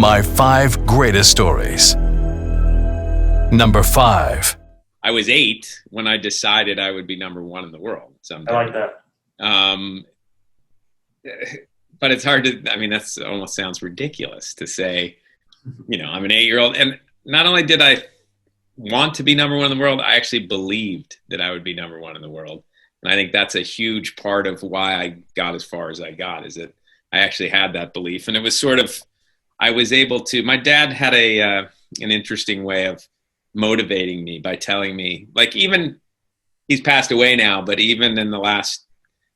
My 5 greatest stories. Number 5. I was 8 when I decided I would be number 1 in the world someday. I like that. But it's hard to, I mean, that's almost sounds ridiculous to say, I'm an 8-year-old. And not only did I want to be number 1 in the world, I actually believed that I would be number 1 in the world. And I think that's a huge part of why I got as far as I got, is that I actually had that belief. And it was sort of, I was able to, my dad had an interesting way of motivating me by telling me, like, even, he's passed away now, but even in the last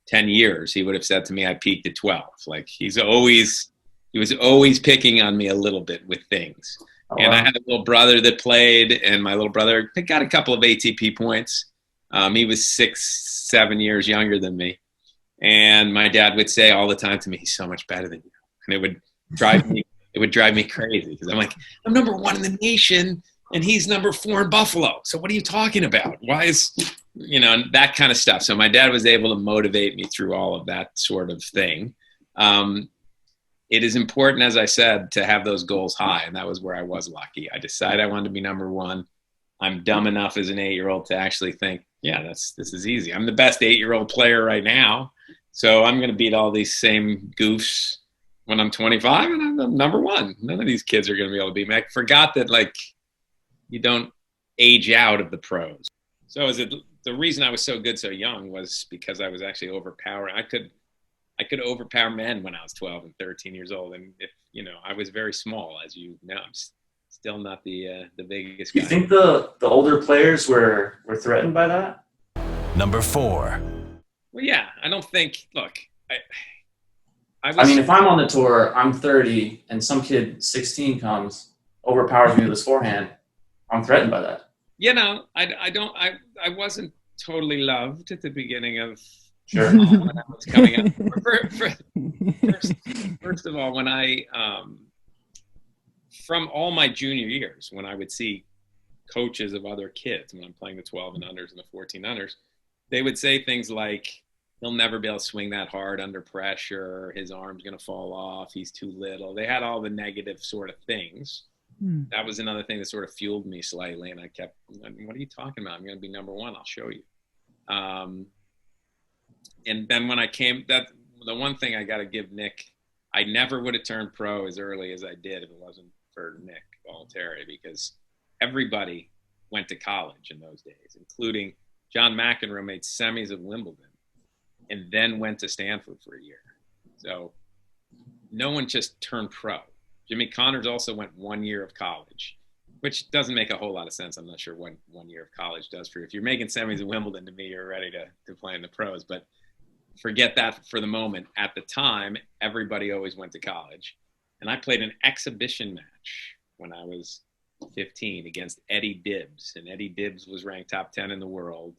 10 years, he would have said to me, I peaked at 12. Like, he was always picking on me a little bit with things. Oh, and wow. I had a little brother that played, and my little brother got a couple of ATP points. He was 6-7 years younger than me. And my dad would say all the time to me, he's so much better than you. And it would drive me crazy, because I'm like, I'm number 1 in the nation and he's number 4 in Buffalo. So what are you talking about? Why is, that kind of stuff. So my dad was able to motivate me through all of that sort of thing. It is important, as I said, to have those goals high. And that was where I was lucky. I decided I wanted to be number 1. I'm dumb enough as an 8-year-old to actually think, this is easy. I'm the best 8-year-old player right now. So I'm going to beat all these same goofs when I'm 25, and I'm number 1. None of these kids are going to be able to beat me. I forgot that, you don't age out of the pros. So the reason I was so good so young was because I was actually overpowering. I could overpower men when I was 12 and 13 years old. And if, I was very small, as you know, I'm still not the biggest guy. Do you think the older players were threatened by that? Number 4. Well, yeah, I don't think, look, I mean, if I'm on the tour, I'm 30, and some kid 16 comes, overpowers me with his forehand, I'm threatened by that. I wasn't totally loved at the beginning of sure. When I was coming up. First of all, when I, from all my junior years, when I would see coaches of other kids, when I'm playing the 12 and unders and the 14 unders, they would say things like, he'll never be able to swing that hard under pressure. His arm's going to fall off. He's too little. They had all the negative sort of things. That was another thing that sort of fueled me slightly. And I kept, what are you talking about? I'm going to be number 1. I'll show you. And then when I came, the one thing I got to give Nick, I never would have turned pro as early as I did if it wasn't for Nick Bollettieri, because everybody went to college in those days, including John McEnroe made semis of Wimbledon and then went to Stanford for a year. So no one just turned pro. Jimmy Connors also went 1 year of college, which doesn't make a whole lot of sense. I'm not sure what 1 year of college does for you. If you're making semis of Wimbledon, to me, you're ready to play in the pros. But forget that for the moment. At the time, everybody always went to college. And I played an exhibition match when I was 15 against Eddie Dibbs. And Eddie Dibbs was ranked top 10 in the world.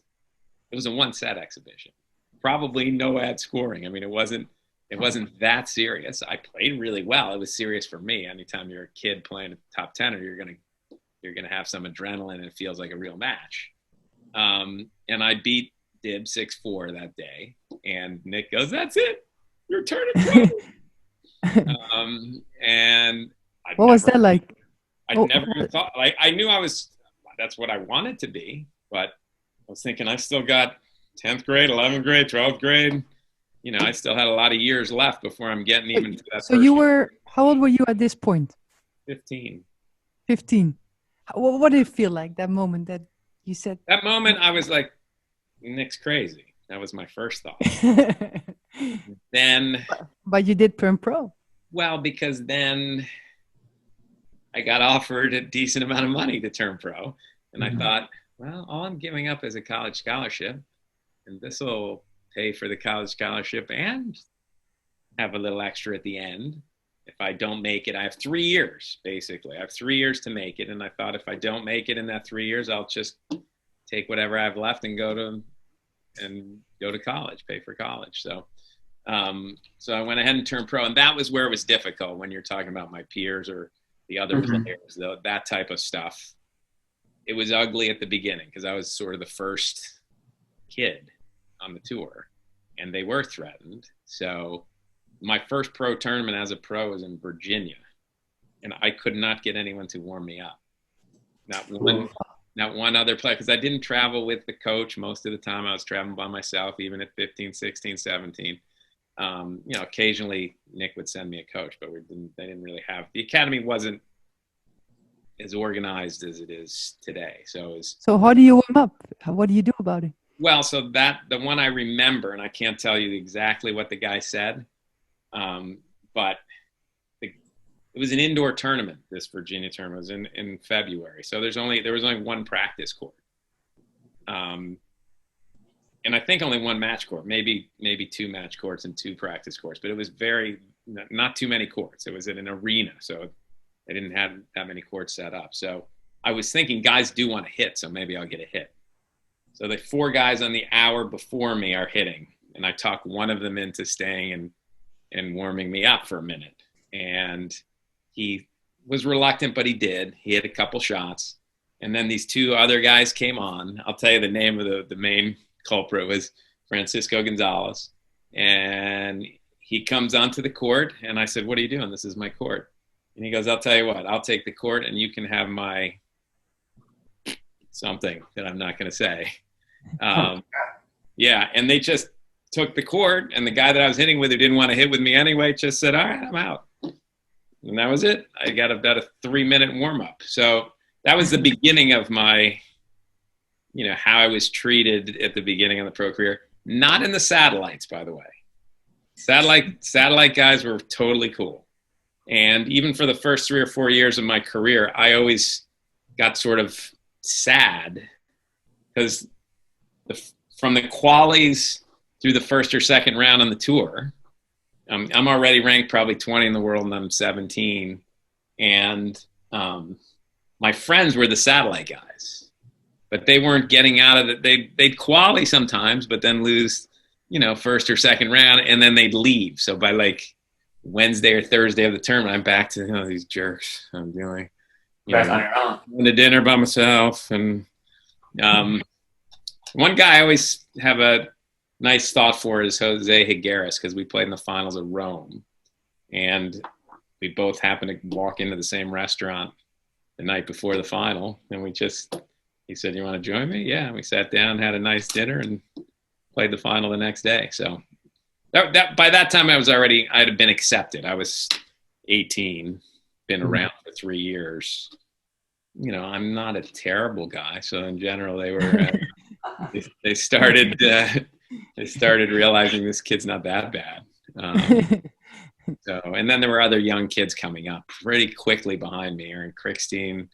It was a 1-set exhibition. Probably no ad scoring. I mean, it wasn't that serious. I played really well. It was serious for me. Anytime you're a kid playing at the top 10, or you're gonna have some adrenaline, and it feels like a real match. And I beat Dibbs 6-4 that day. And Nick goes, "That's it. You're turning pro." And what was that like? I never thought, I knew that's what I wanted to be, but I was thinking I still got 10th grade, 11th grade, 12th grade. I still had a lot of years left before I'm getting even to that. So how old were you at this point? 15. 15. What did it feel like, that moment that you said? That moment, I was like, Nick's crazy. That was my first thought. Then. But you did turn pro. Well, because then I got offered a decent amount of money to turn pro. And I thought, well, all I'm giving up is a college scholarship. And this will pay for the college scholarship and have a little extra at the end. If I don't make it, I have 3 years, basically. I have 3 years to make it. And I thought, if I don't make it in that 3 years, I'll just take whatever I have left and go to college, pay for college. So I went ahead and turned pro. And that was where it was difficult, when you're talking about my peers or the other players, that type of stuff. It was ugly at the beginning, because I was sort of the first kid on the tour, and they were threatened. So my first pro tournament as a pro was in Virginia, and I could not get anyone to warm me up. Not one other player, because I didn't travel with the coach most of the time. I was traveling by myself, even at 15, 16, 17. Occasionally Nick would send me a coach, but they didn't really have, the academy wasn't as organized as it is today. So how do you warm up? What do you do about it? Well, so the one I remember, and I can't tell you exactly what the guy said, but it was an indoor tournament. This Virginia tournament was in February, so there was only one practice court, and I think only one match court, maybe two match courts and two practice courts. But it was not too many courts. It was in an arena, so they didn't have that many courts set up. So I was thinking, guys do want to hit, so maybe I'll get a hit. So the 4 guys on the hour before me are hitting, and I talk one of them into staying and warming me up for a minute. And he was reluctant, but he did. He hit a couple shots. And then these 2 other guys came on. I'll tell you the name of the main culprit was Francisco Gonzalez. And he comes onto the court, and I said, "What are you doing? This is my court." And he goes, "I'll tell you what, I'll take the court and you can have my something that I'm not going to say." Yeah, and they just took the court, and the guy that I was hitting with, who didn't want to hit with me anyway, just said, "All right, I'm out." And that was it. I got about a 3-minute warm-up. So that was the beginning of my, how I was treated at the beginning of the pro career. Not in the satellites, by the way. Satellite guys were totally cool. And even for the first 3 or 4 years of my career, I always got sort of sad because from the qualies through the first or second round on the tour, I'm already ranked probably 20 in the world, and I'm 17. And my friends were the satellite guys, but they weren't getting out of it. They'd quali sometimes, but then lose, first or second round, and then they'd leave. So by like Wednesday or Thursday of the tournament, I'm back to these jerks. I'm doing, back on your own. Going to dinner by myself. And one guy I always have a nice thought for is Jose Higueras, because we played in the finals of Rome, and we both happened to walk into the same restaurant the night before the final, and he said, "You want to join me?" Yeah, we sat down, had a nice dinner, and played the final the next day. So that by that time I had been accepted. I was 18, been around for 3 years. I'm not a terrible guy, so in general they were they started realizing this kid's not that bad. And then there were other young kids coming up pretty quickly behind me. Aaron Crickstein,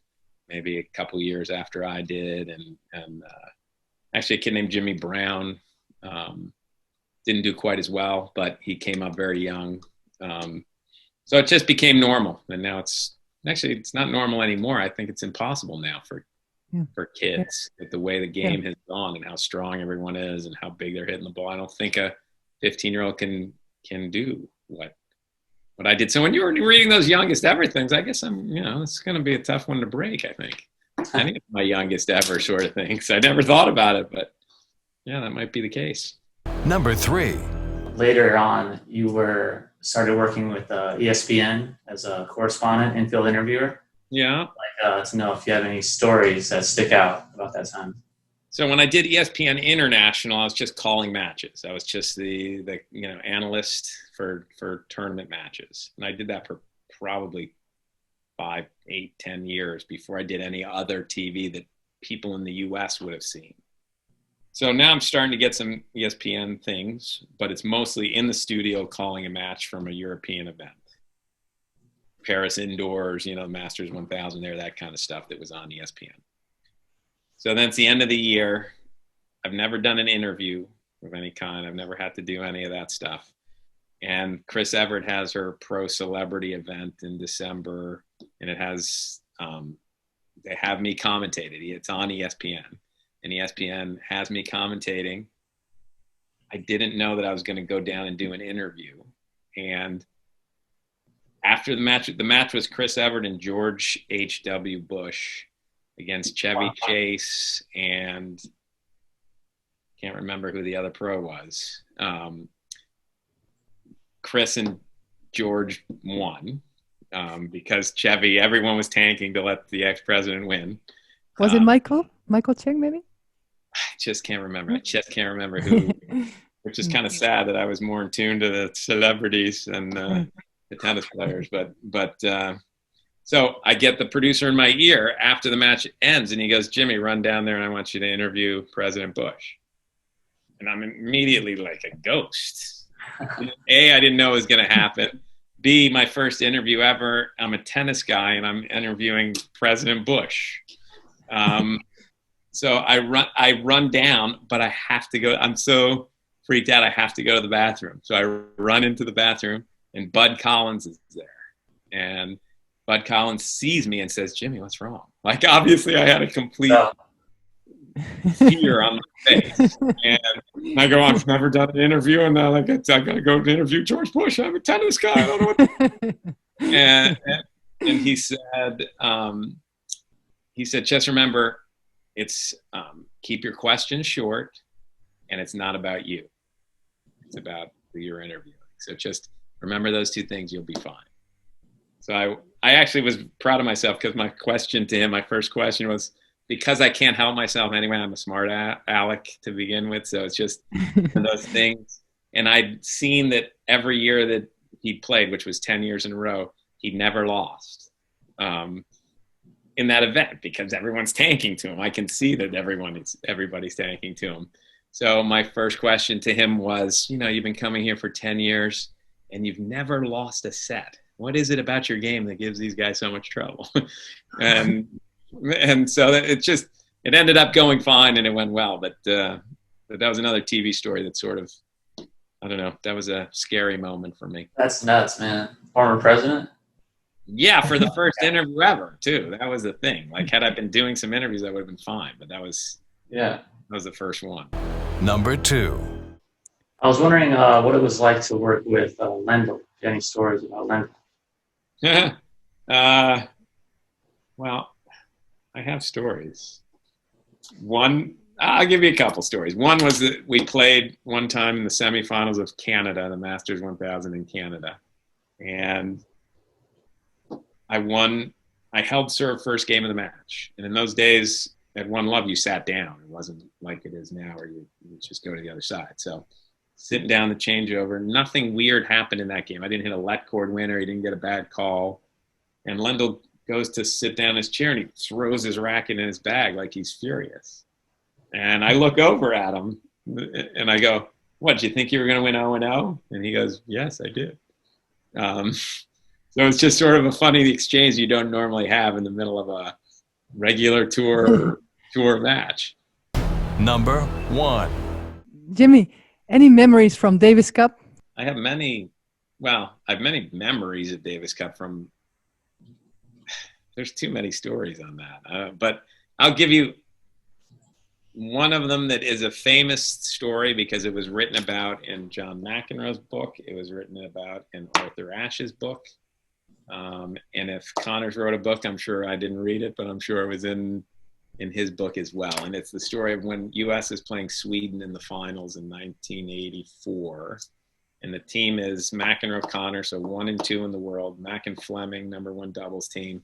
maybe a couple years after I did, and actually a kid named Jimmy Brown didn't do quite as well, but he came up very young. So it just became normal, and now it's not normal anymore. I think it's impossible now for kids with the way the game has gone and how strong everyone is and how big they're hitting the ball. I don't think a 15-year-old can do what I did. So when you were reading those youngest ever things, I guess it's going to be a tough one to break, I think. I think it's my youngest ever sort of thing. So I never thought about it, but yeah, that might be the case. Number 3. Later on, you started working with ESPN as a correspondent, infield interviewer. Yeah. To know if you have any stories that stick out about that time. So when I did ESPN International, I was just calling matches. I was just the analyst for tournament matches, and I did that for probably 5, 8, 10 years before I did any other TV that people in the U.S. would have seen. So now I'm starting to get some ESPN things, but it's mostly in the studio calling a match from a European event. Paris indoors, Masters 1000 there, that kind of stuff that was on ESPN. So then it's the end of the year. I've never done an interview of any kind. I've never had to do any of that stuff. And Chris Evert has her pro celebrity event in December, and it has, they have me commentated. It's on ESPN, and ESPN has me commentating. I didn't know that I was going to go down and do an interview. And after the match was Chris Evert and George H.W. Bush against Chevy Chase, and can't remember who the other pro was. Chris and George won. because Chevy, everyone was tanking to let the ex-president win. Was it Michael Chang, maybe? I just can't remember. I just can't remember who, which is kind of sad that I was more in tune to the celebrities than the tennis players. But so I get the producer in my ear after the match ends, and he goes, "Jimmy, run down there, and I want you to interview President Bush." And I'm immediately like a ghost. A, I didn't know it was going to happen. B, my first interview ever. I'm a tennis guy, and I'm interviewing President Bush. So I run down, but I have to go. I'm so freaked out. I have to go to the bathroom. So I run into the bathroom, and Bud Collins is there. And Bud Collins sees me and says, "Jimmy, what's wrong?" Like, obviously I had a complete fear on my face. And I go, "I've never done an interview, and I got to go to interview George Bush. I'm a tennis guy. I don't know what to do." And he said, "Just remember, it's keep your questions short, and it's not about you. It's about who you're interviewing. So just remember those two things, you'll be fine." So I actually was proud of myself, because my question to him, my first question was, because I can't help myself anyway, I'm a smart aleck to begin with. So it's just one of those things. And I'd seen that every year that he played, which was 10 years in a row, he never lost in that event, because everyone's tanking to him. I can see that everybody's tanking to him. So my first question to him was, you've been coming here for 10 years and you've never lost a set. What is it about your game that gives these guys so much trouble? and so it ended up going fine, and it went well. But that was another TV story that sort of, I don't know, that was a scary moment for me. That's nuts, man. Former president? Yeah, for the first interview ever, too. That was the thing. Like, had I been doing some interviews, I would have been fine. But that was the first one. Number 2. I was wondering what it was like to work with Lendl. If you have any stories about Lendl? Well, I have stories. One, I'll give you a couple stories. One was that we played one time in the semifinals of Canada, the Masters 1000 in Canada. And I won. I held serve first game of the match. And in those days, at One Love, you sat down. It wasn't like it is now where you just go to the other side. So sitting down the changeover, nothing weird happened in that game. I didn't hit a let cord winner. He didn't get a bad call. And Lendl goes to sit down in his chair, and he throws his racket in his bag like he's furious. And I look over at him, and I go, "What, do you think you were going to win 0-0? And he goes, "Yes, I did." So it's just sort of a funny exchange you don't normally have in the middle of a regular tour match. Number 1. Jimmy, any memories from Davis Cup? I have many memories at Davis Cup from, there's too many stories on that. But I'll give you one of them that is a famous story because it was written about in John McEnroe's book. It was written about in Arthur Ashe's book. And if Connors wrote a book, I'm sure I didn't read it, but I'm sure it was in his book as well. And it's the story of when U.S. is playing Sweden in the finals in 1984. And the team is McEnroe, Connors, so 1 and 2 in the world. Mac and Fleming, number 1 doubles team.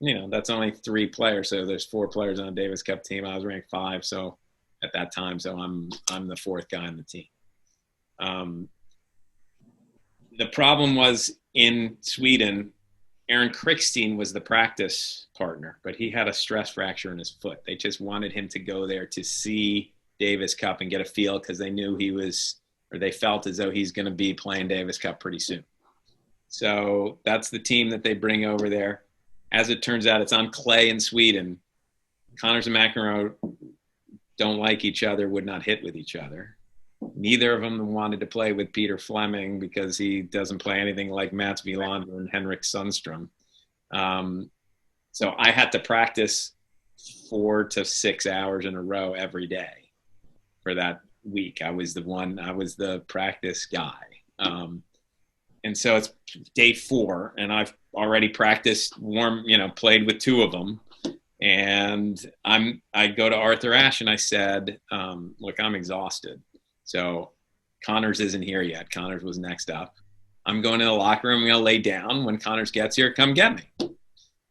That's only 3 players. So there's 4 players on a Davis Cup team. I was ranked 5. So at that time, so I'm the 4th guy on the team. The problem was in Sweden, Aaron Krickstein was the practice partner, but he had a stress fracture in his foot. They just wanted him to go there to see Davis Cup and get a feel because they knew they felt as though he's going to be playing Davis Cup pretty soon. So that's the team that they bring over there. As it turns out, it's on clay in Sweden. Connors and McEnroe don't like each other, would not hit with each other. Neither of them wanted to play with Peter Fleming because he doesn't play anything like Mats Wilander and Henrik Sundström. So I had to practice 4 to 6 hours in a row every day for that week. I was the practice guy. And so it's day 4, and I've already practiced played with 2 of them. And I go to Arthur Ashe and I said, "Look, I'm exhausted. So Connors isn't here yet. Connors was next up. I'm going in the locker room. I'm going to lay down. When Connors gets here, come get me.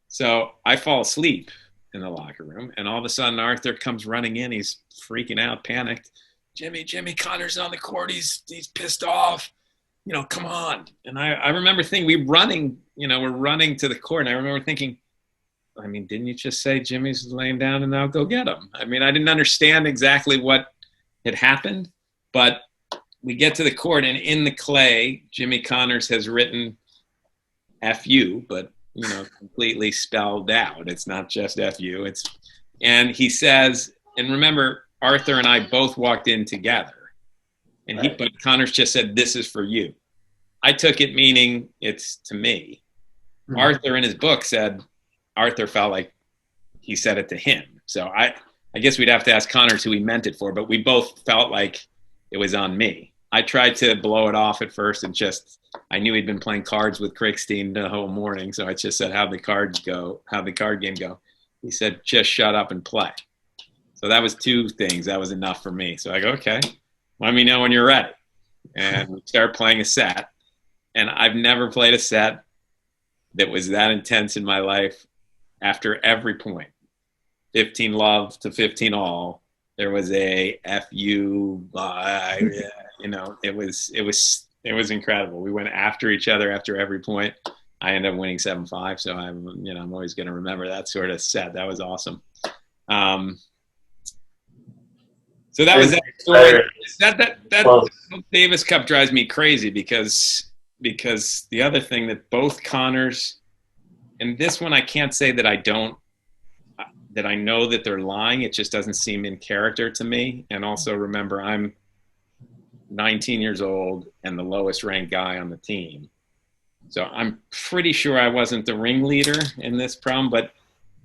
So I fall asleep in the locker room, and all of a sudden Arthur comes running in. He's freaking out, panicked. Jimmy, Connors on the court. He's pissed off. Come on. And I remember thinking, we're running to the court, and I remember thinking, didn't you just say Jimmy's laying down and I'll go get him? I didn't understand exactly what had happened, but we get to the court, and in the clay, Jimmy Connors has written F-U, but, completely spelled out. It's not just F-U. And he says, and remember, Arthur and I both walked in together, but Connors just said, "This is for you." I took it meaning it's to me. Mm-hmm. Arthur in his book said Arthur felt like he said it to him. So I guess we'd have to ask Connors who he meant it for, but we both felt like it was on me. I tried to blow it off at first and I knew he'd been playing cards with Crickstein the whole morning. So I just said, how'd the card game go? He said, just shut up and play. So that was 2 things. That was enough for me. So I go, okay, let me know when you're ready. And we start playing a set. And I've never played a set that was that intense in my life. After every point, 15 love to 15 all, there was a FU, it was incredible. We went after each other after every point. I ended up winning 7-5. So I'm always going to remember that sort of set. That was awesome. So that was that story. That Davis Cup drives me crazy because the other thing that both Connors, and this one I can't say that that I know that they're lying. It just doesn't seem in character to me. And also remember, I'm 19 years old and the lowest ranked guy on the team. So I'm pretty sure I wasn't the ringleader in this problem, but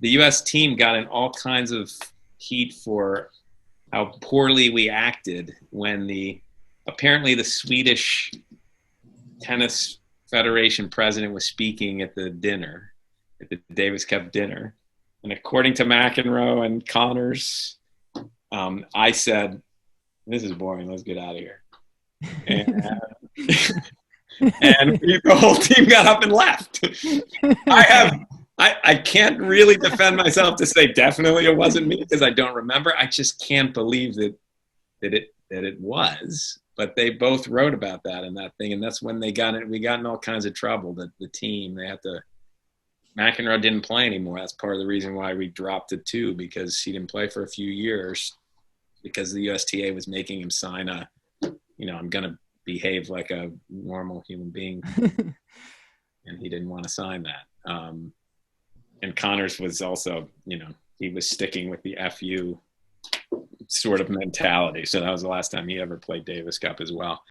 the U.S. team got in all kinds of heat for how poorly we acted when apparently the Swedish Tennis Federation president was speaking at the Davis Cup dinner. And according to McEnroe and Connors, I said, "This is boring. Let's get out of here." And, and the whole team got up and left. I can't really defend myself to say definitely it wasn't me because I don't remember. I just can't believe that it was. But they both wrote about that in that thing, and that's when we got in all kinds of trouble. That the team, McEnroe didn't play anymore. That's part of the reason why we dropped to 2, because he didn't play for a few years because the USTA was making him sign I'm going to behave like a normal human being. And he didn't want to sign that. And Connors was also, he was sticking with the FU sort of mentality. So that was the last time he ever played Davis Cup as well.